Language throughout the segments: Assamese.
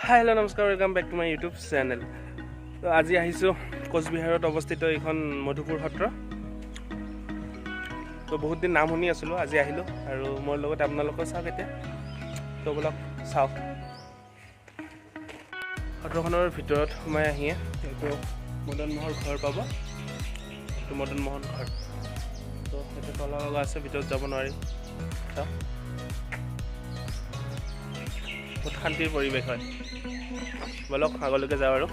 হাই হেল্ল' নমস্কাৰ, welcome back to my YouTube channel. তো আজি আহিছোঁ কোচবিহাৰত অৱস্থিত এইখন মধুপুৰ সত্ৰ। তো বহুত দিন নাম শুনি আছিলোঁ, আজি আহিলোঁ আৰু মোৰ লগত আপোনালোকেও চাওক এতিয়া। তো বলক চাওক। সত্ৰখনৰ ভিতৰত সোমাই আহিয়ে এইটো মদন মোহৰ ঘৰ পাব। এইটো মদন মোহন ঘৰ। তো সেইটো তলা লগা আছে, ভিতৰত যাব নোৱাৰি। চাওক, বহুত শান্তিৰ পৰিৱেশ হয়। বলক আগলৈকে যাওঁ আৰু।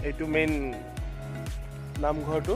এইটো মেইন নামঘৰটো।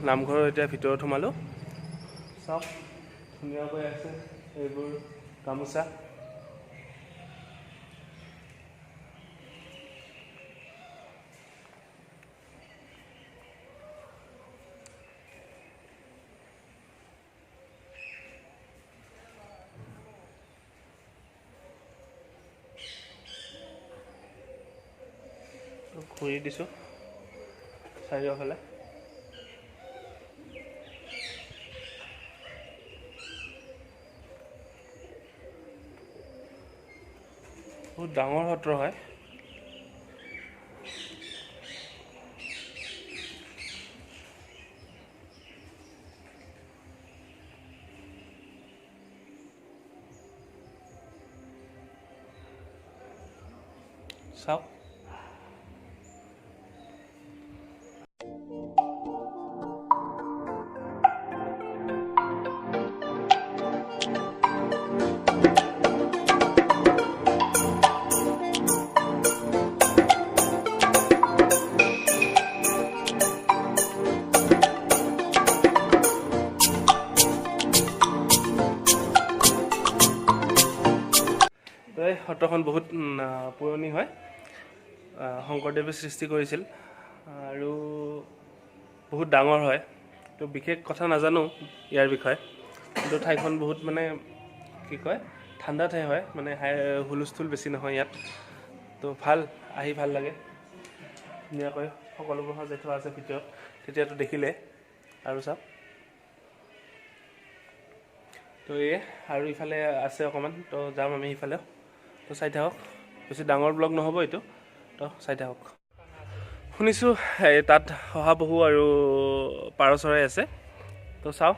নামঘৰৰ এতিয়া ভিতৰত সোমালোঁ। চাওক, ধুনীয়াকৈ আছে এইবোৰ গামোচা। ঘূৰি দিছোঁ চাৰিওফালে। বহুত ডাঙৰ সত্ৰ হয়। চাওক, সত্ৰখন বহুত পুৰণি হয়। শংকৰদেৱে সৃষ্টি কৰিছিল আৰু বহুত ডাঙৰ হয়। তো বিশেষ কথা নাজানো ইয়াৰ বিষয়ে, কিন্তু ঠাইখন বহুত মানে কি কয় ঠাণ্ডা ঠাই হয়, মানে হুলস্থুল বেছি নহয় ইয়াত। তো ভাল, আহি ভাল লাগে। ধুনীয়াকৈ সকলোবোৰ সজাই থোৱা আছে ভিতৰত, তেতিয়াতো দেখিলে আৰু চাওক। তো এয়ে আৰু ইফালে আছে অকণমান, তো যাম আমি ইফালেও। তো চাই থাকক, বেছি ডাঙৰ ব্লগ নহ'ব এইটো, তো চাই থাকক। শুনিছোঁ তাত শহাপহু আৰু পাৰ চৰাই আছে, তো চাওঁ।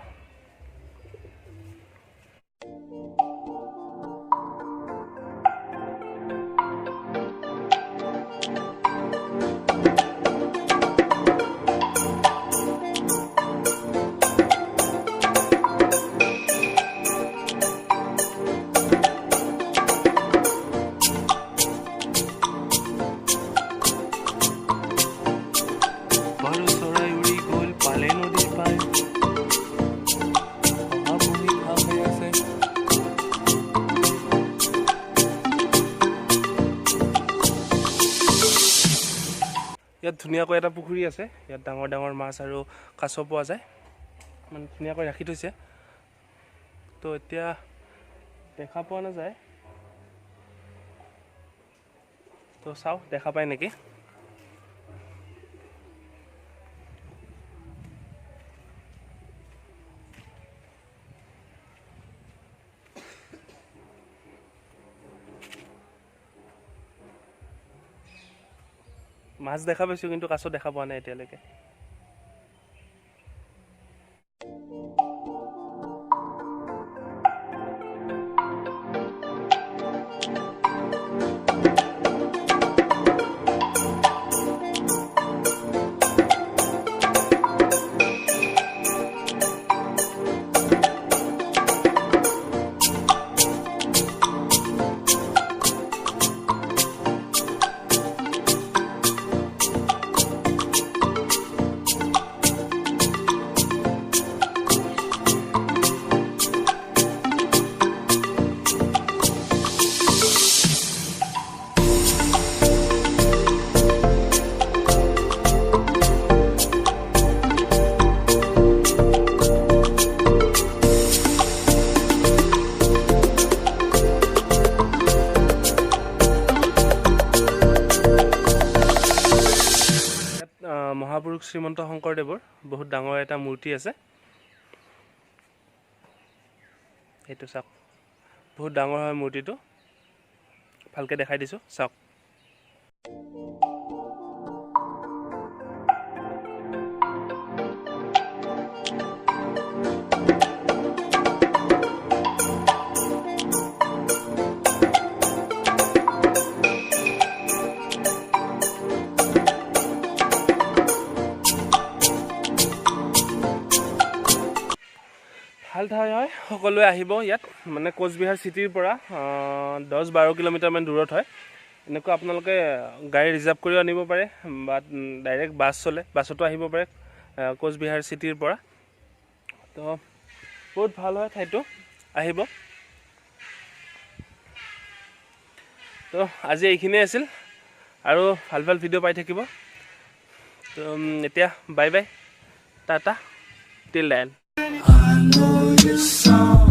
চৰাই উৰি গ'ল পালে নদীৰ পাৰ, শহাপহু খাই আছে। ইয়াত ধুনীয়াকৈ এটা পুখুৰী আছে, ইয়াত ডাঙৰ ডাঙৰ মাছ আৰু কাছ পোৱা যায়, মানে ধুনীয়াকৈ ৰাখি থৈছে। তো এতিয়া দেখা পোৱা নাযায়, তো চাওঁ দেখা পায় নেকি। মাছ দেখা পাইছোঁ, কিন্তু কাছ দেখা পোৱা নাই এতিয়ালৈকে। মহাপুৰুষ শ্ৰীমন্ত শংকৰদেৱৰ বহুত ডাঙৰ এটা মূৰ্তি আছে। এইটো চাওক, বহুত ডাঙৰ হয় মূৰ্তিটো, ভালকৈ দেখাই দিছোঁ চাওক। ভাল ঠাই হয়, সকলোৱে আহিব ইয়াত। মানে কোচবিহাৰ চিটিৰ পৰা 10-12 কিলোমিটাৰমান দূৰত হয়। এনেকুৱা আপোনালোকে গাড়ী ৰিজাৰ্ভ কৰিও আনিব পাৰে বা ডাইৰেক্ট বাছ চলে, বাছতো আহিব পাৰে কোচবিহাৰ চিটিৰ পৰা। তো বহুত ভাল হয় ঠাইটো, আহিব। তো আজি এইখিনিয়ে আছিল, আৰু ভাল ভাল ভিডিঅ' পাই থাকিব। তো এতিয়া বাই bye, tata, till then. I know your song.